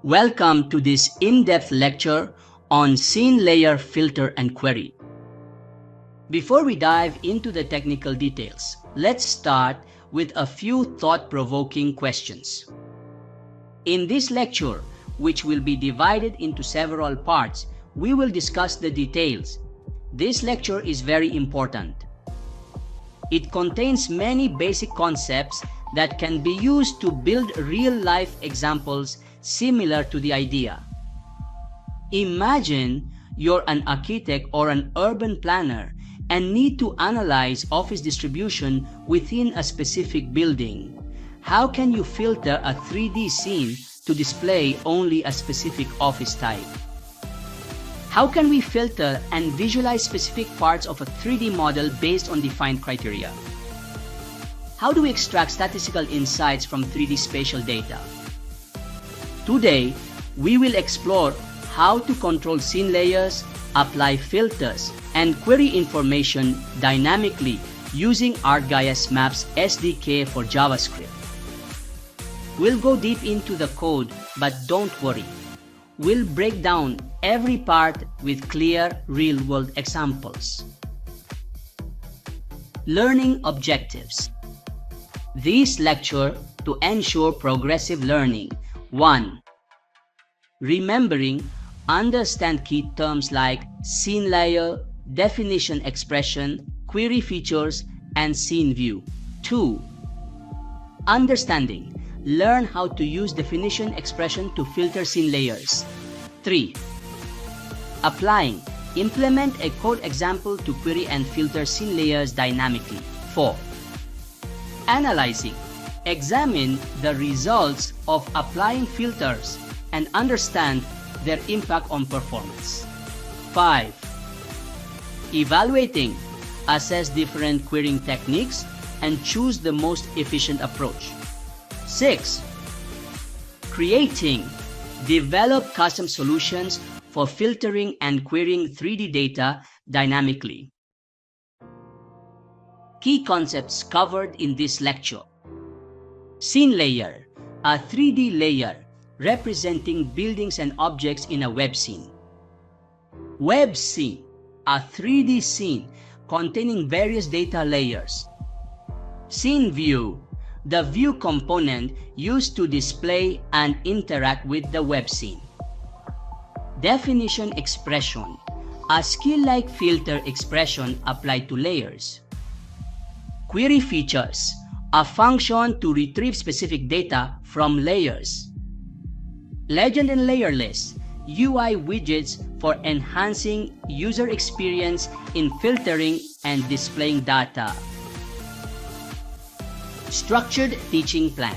Welcome to this in-depth lecture on scene layer filter and query. Before we dive into the technical details, let's start with a few thought-provoking questions. In this lecture, which will be divided into several parts, we will discuss the details. This lecture is very important. It contains many basic concepts that can be used to build real-life examples similar to the idea. Imagine you're an architect or an urban planner and need to analyze office distribution within a specific building. How can you filter a 3D scene to display only a specific office type? How can we filter and visualize specific parts of a 3D model based on defined criteria? How do we extract statistical insights from 3D spatial data? Today, we will explore how to control scene layers, apply filters, and query information dynamically using ArcGIS Maps SDK for JavaScript. We'll go deep into the code, but don't worry. We'll break down every part with clear real-world examples. Learning objectives. This lecture to ensure progressive learning. 1. Remembering, understand key terms like scene layer, definition expression, query features, and scene view. 2. Understanding, learn how to use definition expression to filter scene layers. 3. Applying, implement a code example to query and filter scene layers dynamically. 4. Analyzing, examine the results of applying filters and understand their impact on performance. 5. Evaluating, assess different querying techniques and choose the most efficient approach. 6. Creating, develop custom solutions for filtering and querying 3D data dynamically. Key concepts covered in this lecture. Scene layer, a 3D layer representing buildings and objects in a web scene. Web scene, a 3D scene containing various data layers. Scene view, the view component used to display and interact with the web scene. Definition expression, a skill-like filter expression applied to layers. Query features, a function to retrieve specific data from layers. Legend and layer lists, UI widgets for enhancing user experience in filtering and displaying data. Structured teaching plan.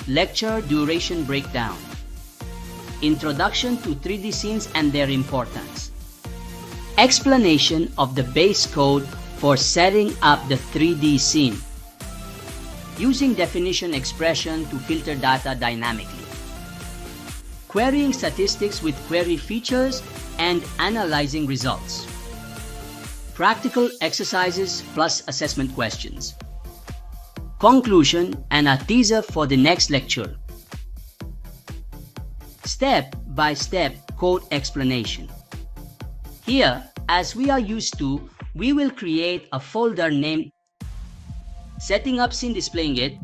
Lecture duration breakdown. Introduction to 3D scenes and their importance. Explanation of the base code for setting up the 3D scene. Using definition expression to filter data dynamically. Querying statistics with query features and analyzing results. Practical exercises plus assessment questions. Conclusion and a teaser for the next lecture. Step-by-step code explanation. Here, as we are used to, we will create a folder named Setting Up Scene Displaying It,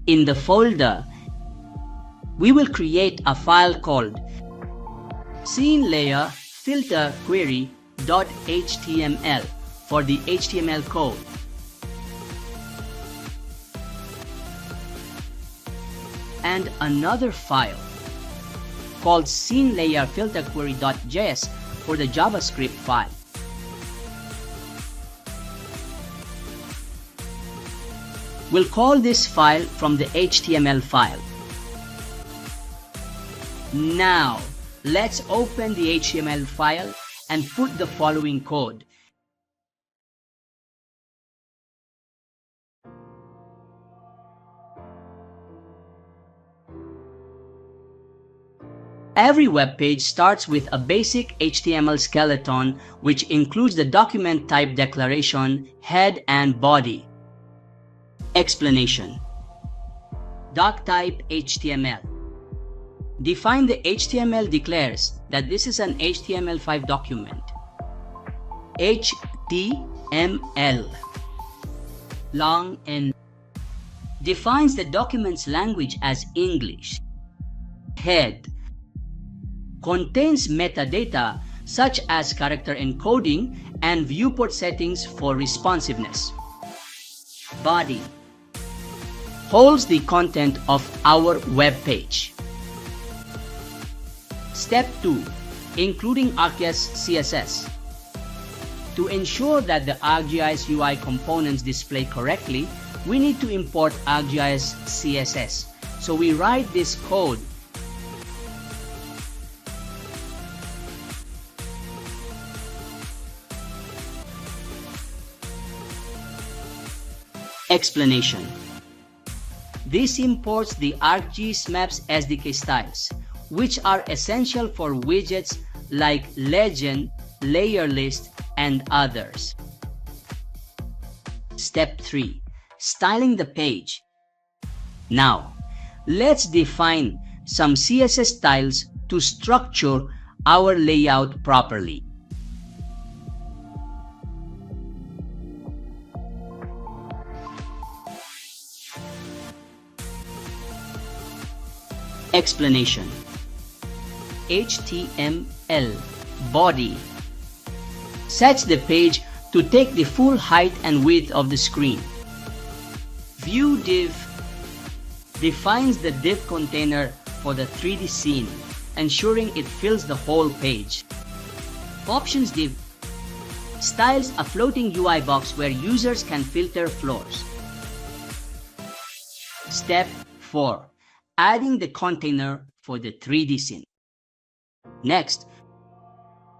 in the folder, we will create a file called scene layer filter query.html for the HTML code. And another file called scene layer filter query.js for the JavaScript file. We'll call this file from the HTML file. Now, let's open the HTML file and put the following code. Every web page starts with a basic HTML skeleton, which includes the document type declaration, head, and body. Explanation. Doc type HTML. Define the HTML declares that this is an HTML5 document. HTML, long and defines the document's language as English. Head contains metadata such as character encoding and viewport settings for responsiveness. Body holds the content of our web page. Step 2. Including ArcGIS CSS. To ensure that the ArcGIS UI components display correctly, we need to import ArcGIS CSS. So we write this code. Explanation. This imports the ArcGIS Maps SDK styles, which are essential for widgets like Legend, Layer List, and others. Step 3. Styling the page. Now, let's define some CSS styles to structure our layout properly. Explanation. HTML body sets the page to take the full height and width of the screen. View div defines the div container for the 3D scene, ensuring it fills the whole page. Options div styles a floating UI box where users can filter floors. Step 4. Adding the container for the 3D scene. Next,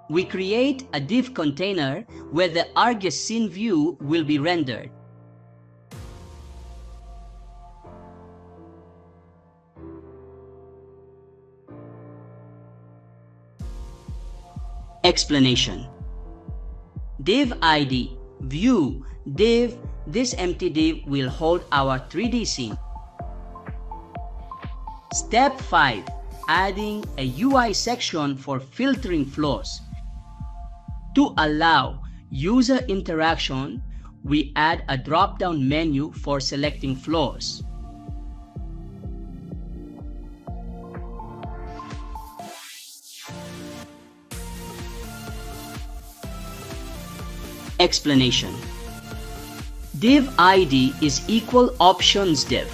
we create a div container where the ArcGIS scene view will be rendered. Explanation. Div ID view div. This empty div will hold our 3D scene. Step 5. Adding a UI section for filtering floors. To allow user interaction, we add a drop-down menu for selecting floors. Explanation. Div ID is equal options div,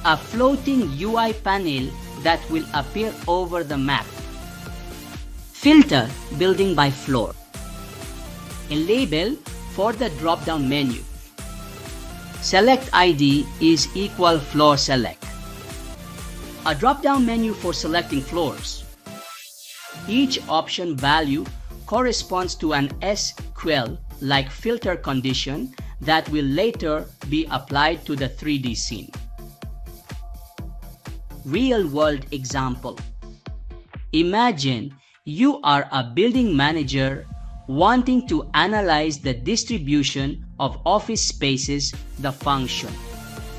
a floating UI panel that will appear over the map. Filter building by floor. A label for the drop-down menu. Select ID is equal floor select. A drop-down menu for selecting floors. Each option value corresponds to an SQL like filter condition that will later be applied to the 3D scene. Real-world example. Imagine you are a building manager wanting to analyze the distribution of office spaces, the function.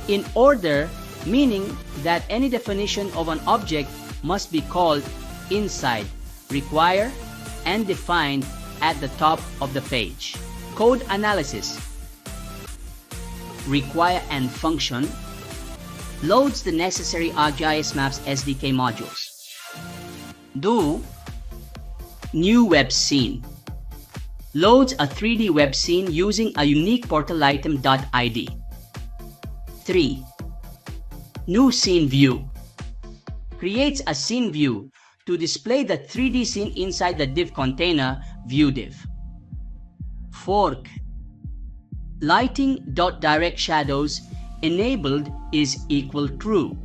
In order, meaning that any definition of an object must be called inside, require, and defined at the top of the page. Code analysis. Require and function loads the necessary ArcGIS Maps SDK modules. Do new web scene loads a 3D web scene using a unique portal item.id. 3. New scene view creates a scene view to display the 3D scene inside the div container view div. Fork lighting.direct shadows enabled is equal true.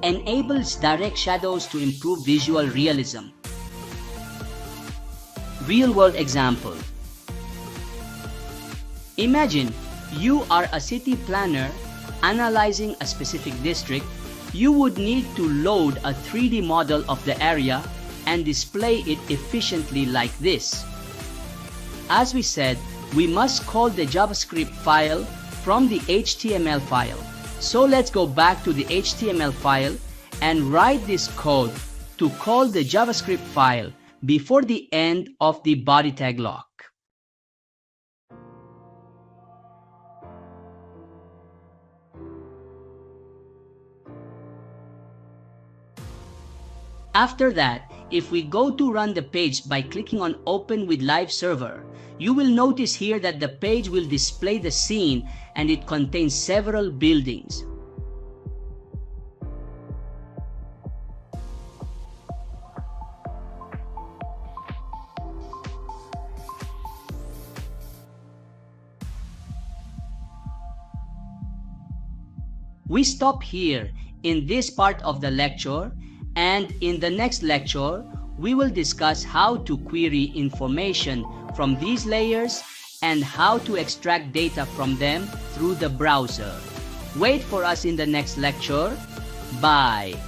Enables direct shadows to improve visual realism. Real-world example. Imagine you are a city planner analyzing a specific district. You would need to load a 3D model of the area and display it efficiently like this. As we said, we must call the JavaScript file from the HTML file. So let's go back to the HTML file and write this code to call the JavaScript file before the end of the body tag lock. After that, if we go to run the page by clicking on Open with Live Server, you will notice here that the page will display the scene and it contains several buildings. We stop here in this part of the lecture, and in the next lecture, we will discuss how to query information from these layers and how to extract data from them through the browser. Wait for us in the next lecture. Bye.